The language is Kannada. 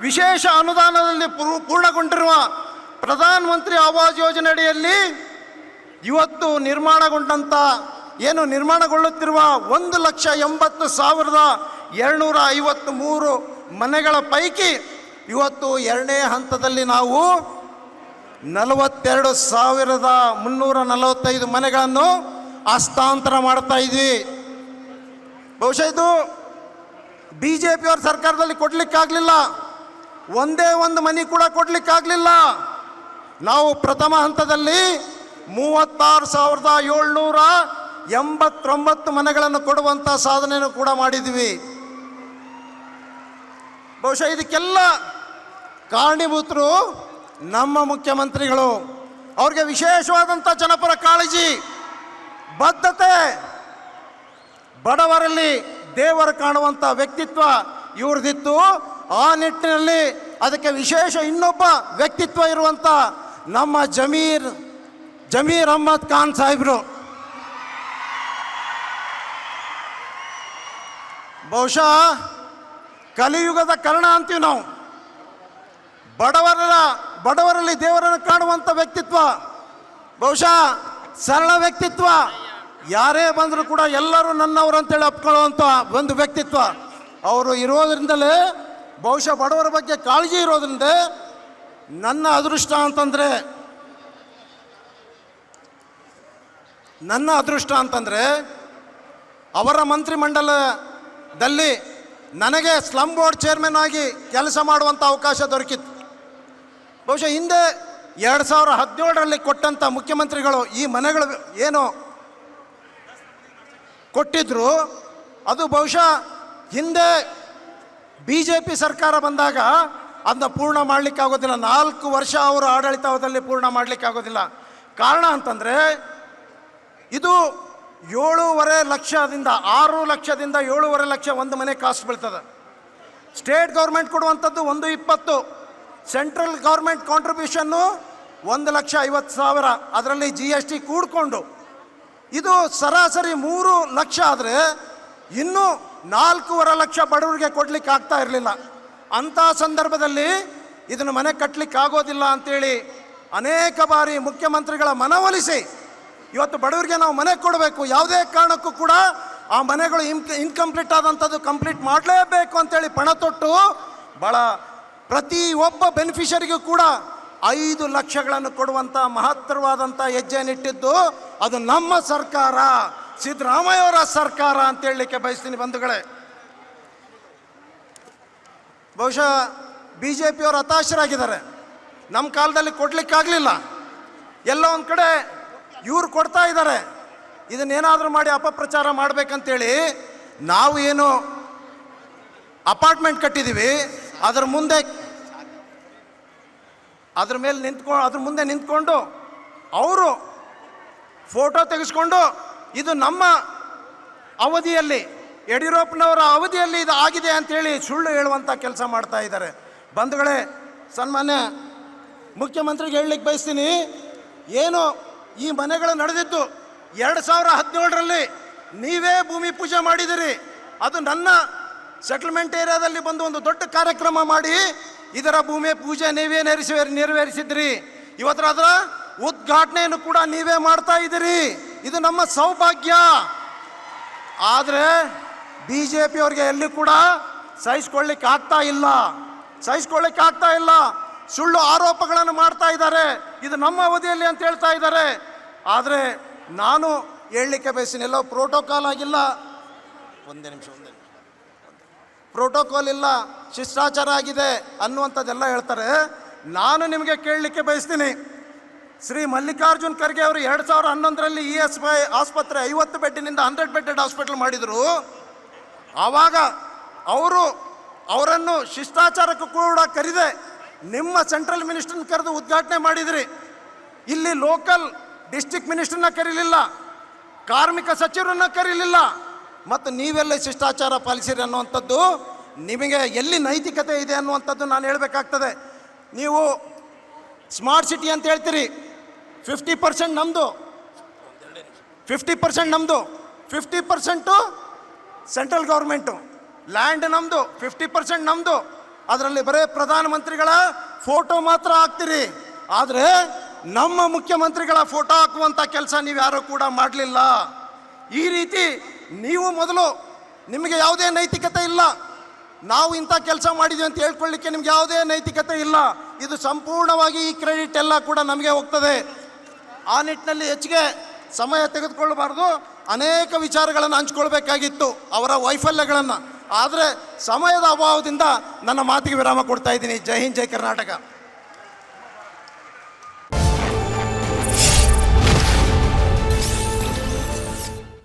ವಿಶೇಷ ಅನುದಾನದಲ್ಲಿ ಪೂರ್ಣಗೊಂಡಿರುವ ಪ್ರಧಾನ ಮಂತ್ರಿ ಆವಾಸ್ ಯೋಜನೆ ಅಡಿಯಲ್ಲಿ ಇವತ್ತು ನಿರ್ಮಾಣಗೊಳ್ಳುತ್ತಿರುವ 1,80,253 ಮನೆಗಳ ಪೈಕಿ ಇವತ್ತು ಎರಡನೇ ಹಂತದಲ್ಲಿ ನಾವು 42,345 ಮನೆಗಳನ್ನು ಹಸ್ತಾಂತರ ಮಾಡ್ತಾ ಇದ್ವಿ. ಬಹುಶಃ ಇದು BJPಯವ್ರ ಸರ್ಕಾರದಲ್ಲಿ ಕೊಡಲಿಕ್ಕಾಗಲಿಲ್ಲ, ಒಂದೇ ಒಂದು ಮನೆ ಕೂಡ ಕೊಡಲಿಕ್ಕಾಗಲಿಲ್ಲ. ನಾವು ಪ್ರಥಮ ಹಂತದಲ್ಲಿ 36,789 ಮನೆಗಳನ್ನು ಕೊಡುವಂಥ ಸಾಧನೆಯನ್ನು ಕೂಡ ಮಾಡಿದ್ವಿ. ಬಹುಶಃ ಇದಕ್ಕೆಲ್ಲ ಕಾರಣೀಭೂತರು ನಮ್ಮ ಮುಖ್ಯಮಂತ್ರಿಗಳು. ಅವ್ರಿಗೆ ವಿಶೇಷವಾದಂಥ ಜನಪರ ಕಾಳಜಿ, ಬದ್ಧತೆ, ಬಡವರಲ್ಲಿ ದೇವರ ಕಾಣುವಂಥ ವ್ಯಕ್ತಿತ್ವ ಇವ್ರದಿತ್ತು. ಆ ನಿಟ್ಟಿನಲ್ಲಿ ಅದಕ್ಕೆ ವಿಶೇಷ ಇನ್ನೊಬ್ಬ ವ್ಯಕ್ತಿತ್ವ ಇರುವಂಥ ನಮ್ಮ ಜಮೀರ್ ಅಹ್ಮದ್ ಖಾನ್ ಸಾಹೇಬರು ಬಹುಶಃ ಕಲಿಯುಗದ ಕರ್ಣ ಅಂತೀವಿ ನಾವು. ಬಡವರಲ್ಲಿ ದೇವರನ್ನು ಕಾಣುವಂಥ ವ್ಯಕ್ತಿತ್ವ, ಬಹುಶಃ ಸರಳ ವ್ಯಕ್ತಿತ್ವ, ಯಾರೇ ಬಂದರೂ ಕೂಡ ಎಲ್ಲರೂ ನನ್ನವರು ಅಂತೇಳಿ ಅಪ್ಕೊಳ್ಳುವಂಥ ಒಂದು ವ್ಯಕ್ತಿತ್ವ ಅವರು ಇರೋದ್ರಿಂದಲೇ, ಬಹುಶಃ ಬಡವರ ಬಗ್ಗೆ ಕಾಳಜಿ ಇರೋದ್ರಿಂದ ನನ್ನ ಅದೃಷ್ಟ ಅಂತಂದರೆ ಅವರ ಮಂತ್ರಿಮಂಡಲದಲ್ಲಿ ನನಗೆ ಸ್ಲಮ್ ಬೋರ್ಡ್ ಚೇರ್ಮನ್ ಆಗಿ ಕೆಲಸ ಮಾಡುವಂಥ ಅವಕಾಶ ದೊರಕಿತ್ತು. ಬಹುಶಃ ಹಿಂದೆ 2017ರಲ್ಲಿ ಕೊಟ್ಟಂಥ ಮುಖ್ಯಮಂತ್ರಿಗಳು ಈ ಮನೆಗಳು ಏನು ಕೊಟ್ಟಿದ್ರು, ಅದು ಬಹುಶಃ ಹಿಂದೆ BJP ಸರ್ಕಾರ ಬಂದಾಗ ಅದನ್ನ ಪೂರ್ಣ ಮಾಡಲಿಕ್ಕಾಗೋದಿಲ್ಲ. 4 ವರ್ಷ ಅವರ ಆಡಳಿತದಲ್ಲಿ ಪೂರ್ಣ ಮಾಡಲಿಕ್ಕಾಗೋದಿಲ್ಲ. ಕಾರಣ ಅಂತಂದರೆ ಇದು 7.5 ಲಕ್ಷದಿಂದ 6 ಲಕ್ಷದಿಂದ 7.5 ಲಕ್ಷ ಒಂದು ಮನೆ ಕಾಸ್ಟ್ ಬೀಳ್ತದೆ. ಸ್ಟೇಟ್ ಗೌರ್ಮೆಂಟ್ ಕೊಡುವಂಥದ್ದು 1.20, ಸೆಂಟ್ರಲ್ ಗೌರ್ಮೆಂಟ್ ಕಾಂಟ್ರಿಬ್ಯೂಷನ್ನು 1,50,000, ಅದರಲ್ಲಿ GST ಕೂಡಿಕೊಂಡು ಇದು ಸರಾಸರಿ 3 ಲಕ್ಷ ಆದರೆ ಇನ್ನೂ 4.5 ಲಕ್ಷ ಬಡವರಿಗೆ ಕೊಡ್ಲಿಕ್ಕೆ ಆಗ್ತಾ ಇರಲಿಲ್ಲ. ಅಂಥ ಸಂದರ್ಭದಲ್ಲಿ ಇದನ್ನು ಮನೆ ಕಟ್ಟಲಿಕ್ಕೆ ಆಗೋದಿಲ್ಲ ಅಂತೇಳಿ ಅನೇಕ ಬಾರಿ ಮುಖ್ಯಮಂತ್ರಿಗಳ ಮನವೊಲಿಸಿ ಇವತ್ತು ಬಡವರಿಗೆ ನಾವು ಮನೆ ಕೊಡಬೇಕು, ಯಾವುದೇ ಕಾರಣಕ್ಕೂ ಕೂಡ ಆ ಮನೆಗಳು ಇನ್ಕಂಪ್ಲೀಟ್ ಆದಂಥದ್ದು ಕಂಪ್ಲೀಟ್ ಮಾಡಲೇಬೇಕು ಅಂತೇಳಿ ಪಣ ತೊಟ್ಟು ಪ್ರತಿಯೊಬ್ಬ ಬೆನಿಫಿಷರಿಗೂ ಕೂಡ 5 ಲಕ್ಷಗಳನ್ನು ಕೊಡುವಂಥ ಮಹತ್ತರವಾದಂಥ ಹೆಜ್ಜೆಯನ್ನಿಟ್ಟಿದ್ದು ಅದು ನಮ್ಮ ಸರ್ಕಾರ, ಸಿದ್ದರಾಮಯ್ಯವರ ಸರ್ಕಾರ ಅಂತ ಹೇಳಲಿಕ್ಕೆ ಬಯಸ್ತೀನಿ ಬಂಧುಗಳೇ. ಬಹುಶಃ BJPಯವರು ಹತಾಶರಾಗಿದ್ದಾರೆ. ನಮ್ಮ ಕಾಲದಲ್ಲಿ ಕೊಡಲಿಕ್ಕಾಗಲಿಲ್ಲ, ಎಲ್ಲ ಒಂದು ಕಡೆ ಇವ್ರು ಕೊಡ್ತಾ ಇದ್ದಾರೆ. ಇದನ್ನೇನಾದರೂ ಮಾಡಿ ಅಪಪ್ರಚಾರ ಮಾಡಬೇಕಂತೇಳಿ ನಾವು ಏನು ಅಪಾರ್ಟ್ಮೆಂಟ್ ಕಟ್ಟಿದ್ದೀವಿ ಅದ್ರ ಮುಂದೆ ನಿಂತ್ಕೊಂಡು ಅವರು ಫೋಟೋ ತೆಗೆಸ್ಕೊಂಡು ಇದು ನಮ್ಮ ಅವಧಿಯಲ್ಲಿ, ಯಡಿಯೂರಪ್ಪನವರ ಅವಧಿಯಲ್ಲಿ ಇದು ಆಗಿದೆ ಅಂಥೇಳಿ ಸುಳ್ಳು ಹೇಳುವಂಥ ಕೆಲಸ ಮಾಡ್ತಾ ಇದ್ದಾರೆ. ಬಂಧುಗಳೇ, ಸನ್ಮಾನ್ಯ ಮುಖ್ಯಮಂತ್ರಿಗೆ ಹೇಳಲಿಕ್ಕೆ ಬಯಸ್ತೀನಿ, ಏನು ಈ ಮನೆಗಳು ನಡೆದಿದ್ದು 2017ರಲ್ಲಿ ನೀವೇ ಭೂಮಿ ಪೂಜೆ ಮಾಡಿದಿರಿ. ಅದು ನನ್ನ ಸೆಟಲ್ಮೆಂಟ್ ಏರಿಯಾದಲ್ಲಿ ಬಂದು ಒಂದು ದೊಡ್ಡ ಕಾರ್ಯಕ್ರಮ ಮಾಡಿ ಇದರ ಭೂಮಿ ಪೂಜೆ ನೀವೇ ನೆರವೇರಿಸಿದ್ರಿ. ಇವತ್ತರ ಅದರ ಉದ್ಘಾಟನೆಯನ್ನು ಕೂಡ ನೀವೇ ಮಾಡ್ತಾ ಇದ್ದೀರಿ. ಇದು ನಮ್ಮ ಸೌಭಾಗ್ಯ. ಆದರೆ BJPಯವ್ರಿಗೆ ಎಲ್ಲಿ ಕೂಡ ಸಹಿಸ್ಕೊಳ್ಳಿಕ್ಕೆ ಆಗ್ತಾ ಇಲ್ಲ. ಸುಳ್ಳು ಆರೋಪಗಳನ್ನು ಮಾಡ್ತಾ ಇದ್ದಾರೆ. ಇದು ನಮ್ಮ ಅವಧಿಯಲ್ಲಿ ಅಂತ ಹೇಳ್ತಾ ಇದ್ದಾರೆ. ಆದರೆ ನಾನು ಹೇಳಲಿಕ್ಕೆ ಬಯಸ್ತೀನಿ, ಎಲ್ಲೋ ಪ್ರೋಟೋಕಾಲ್ ಆಗಿಲ್ಲ, ಒಂದೇ ನಿಮಿಷ ಪ್ರೋಟೋಕಾಲ್ ಇಲ್ಲ, ಶಿಷ್ಟಾಚಾರ ಆಗಿದೆ ಅನ್ನುವಂಥದ್ದೆಲ್ಲ ಹೇಳ್ತಾರೆ. ನಾನು ನಿಮಗೆ ಕೇಳಲಿಕ್ಕೆ ಬಯಸ್ತೀನಿ, ಶ್ರೀ ಮಲ್ಲಿಕಾರ್ಜುನ್ ಖರ್ಗೆ ಅವರು 2011ರಲ್ಲಿ ESI ಆಸ್ಪತ್ರೆ 50 ಬೆಡ್ಡಿನಿಂದ 100 ಬೆಡ್ಡೆಡ್ ಹಾಸ್ಪಿಟಲ್ ಮಾಡಿದರು. ಆವಾಗ ಅವರನ್ನು ಶಿಷ್ಟಾಚಾರಕ್ಕೂ ಕೂಡ ಕರೆದೆ ನಿಮ್ಮ ಸೆಂಟ್ರಲ್ ಮಿನಿಸ್ಟರ್ನ ಕರೆದು ಉದ್ಘಾಟನೆ ಮಾಡಿದ್ರಿ. ಇಲ್ಲಿ ಲೋಕಲ್ ಡಿಸ್ಟ್ರಿಕ್ಟ್ ಮಿನಿಸ್ಟರ್ನ ಕರೀಲಿಲ್ಲ, ಕಾರ್ಮಿಕ ಸಚಿವರನ್ನ ಕರೀಲಿಲ್ಲ. ಮತ್ತು ನೀವೆಲ್ಲ ಶಿಷ್ಟಾಚಾರ ಪಾಲಿಸಿರಿ ಅನ್ನುವಂಥದ್ದು ನಿಮಗೆ ಎಲ್ಲಿ ನೈತಿಕತೆ ಇದೆ ಅನ್ನುವಂಥದ್ದು ನಾನು ಹೇಳಬೇಕಾಗ್ತದೆ. ನೀವು ಸ್ಮಾರ್ಟ್ ಸಿಟಿ ಅಂತ ಹೇಳ್ತೀರಿ, 50% ನಮ್ಮದು, 50% ಸೆಂಟ್ರಲ್ ಗೌರ್ಮೆಂಟು, ಲ್ಯಾಂಡ್ ನಮ್ಮದು, 50% ನಮ್ಮದು. ಅದರಲ್ಲಿ ಬರೀ ಪ್ರಧಾನಮಂತ್ರಿಗಳ ಫೋಟೋ ಮಾತ್ರ ಹಾಕ್ತೀರಿ, ಆದರೆ ನಮ್ಮ ಮುಖ್ಯಮಂತ್ರಿಗಳ ಫೋಟೋ ಹಾಕುವಂಥ ಕೆಲಸ ನೀವು ಯಾರೂ ಕೂಡ ಮಾಡಲಿಲ್ಲ. ಈ ರೀತಿ ನೀವು ಮೊದಲು ನಿಮಗೆ ಯಾವುದೇ ನೈತಿಕತೆ ಇಲ್ಲ, ನಾವು ಇಂಥ ಕೆಲಸ ಮಾಡಿದ್ವಿ ಅಂತ ಹೇಳ್ಕೊಳ್ಳಿಕ್ಕೆ ನಿಮ್ಗೆ ಯಾವುದೇ ನೈತಿಕತೆ ಇಲ್ಲ. ಇದು ಸಂಪೂರ್ಣವಾಗಿ ಈ ಕ್ರೆಡಿಟ್ ಎಲ್ಲ ಕೂಡ ನಮಗೆ ಹೋಗ್ತದೆ. ಆ ನಿಟ್ಟಿನಲ್ಲಿ ಹೆಚ್ಚಿಗೆ ಸಮಯ ತೆಗೆದುಕೊಳ್ಳಬಾರ್ದು. ಅನೇಕ ವಿಚಾರಗಳನ್ನು ಹಂಚ್ಕೊಳ್ಬೇಕಾಗಿತ್ತು ಅವರ ವೈಫಲ್ಯಗಳನ್ನು, ಆದರೆ ಸಮಯದ ಅಭಾವದಿಂದ ನನ್ನ ಮಾತಿಗೆ ವಿರಾಮ ಕೊಡ್ತಾ ಇದ್ದೀನಿ. ಜೈ ಹಿಂದ್, ಜೈ ಕರ್ನಾಟಕ.